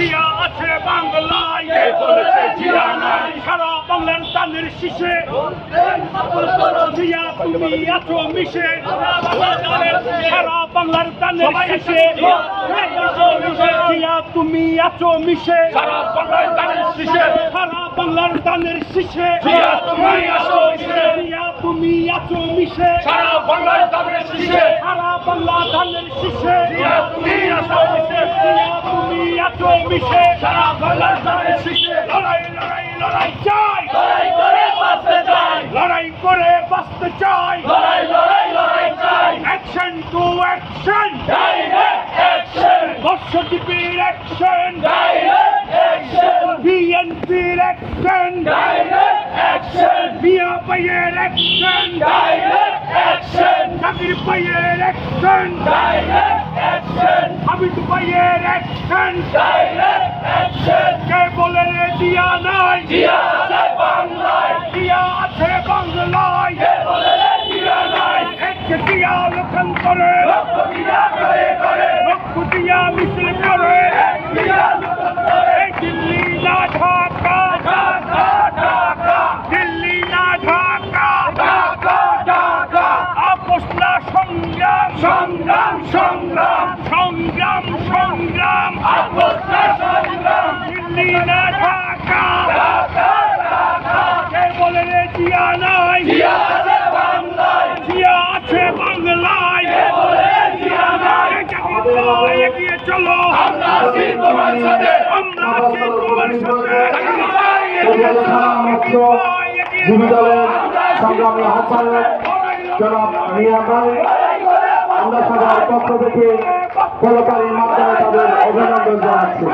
জিয়া আছে বাংলায়, কে বলেছে জিয়া নাই? সারা বাংলার দানের শীষে জিয়া তুমি আছো মিশে, সারা বাংলার দানের শীষে জিয়া তুমি আছো মিশে, সারা বাংলার দানের শীষে, সারা বাংলার দানের শীষে জিয়া তুমি আছো মিশে, জিয়া তুমি আছো মিশে, সারা বাংলার দানের শীষে, সারা বাংলার দানের শীষে জিয়া তুমি আছো মিশে, জিয়া তুমি আছো মিশে, সারা বাংলার দানের শীষে। লড়াই লড়াই লড়াই চাই, লড়াই করে বাঁচতে চাই, লড়াই করে বাঁচতে চাই, লড়াই লড়াই লড়াই চাই। Action to action, direct action, বর্ষজীবীর অ্যাকশন, ডাইরেক্ট অ্যাকশন, বিএনপির অ্যাকশন, ডাইরেক্ট অ্যাকশন, মিয়া ভাইয়ের অ্যাকশন, ডাইরেক্ট অ্যাকশন, জাকির ভাইয়ের অ্যাকশন, ডাইরেক্ট অ্যাকশন, হামিদ ভাইয়ের অ্যাকশন, ডাইরেক্ট অ্যাকশন। কে বলে রে জিয়া নাই? জিয়া আছে বাংলায়, জিয়া আছে বাংলায়, কে বলে রে জিয়া নাই? এক জিয়া লোকান্তরে, রক্ত জিয়া করে করে, রক্ত জিয়া মিছিল করে, এক জিয়া লোকান্তরে। দিল্লি না ঢাকা, ঢাকা ঢাকা, দিল্লি না ঢাকা, ঢাকা ঢাকা। আপোষ না সংগ্রাম, সংগ্রাম সংগ্রাম, সংগ্রাম সংগ্রাম, আপোষ না সংগ্রাম। দিল্লি না ঢাকা, ঢাকা ঢাকা। কে বলে রে জিয়া নাই? জিয়া আছে বাংলায়, জিয়া আছে বাংলায়, কে বলে রে জিয়া নাই? এগিয়ে চলো, আমরা আছি তোমার সাথে, আমরা আছি তোমার সাথে। যুবী দলের সংগ্রামী আহ্বায়ক জনাব মিয়া ভাই, আমরা সবার পক্ষ থেকে কলকারির মাধ্যমে তাদের অভিনন্দন জানাচ্ছি।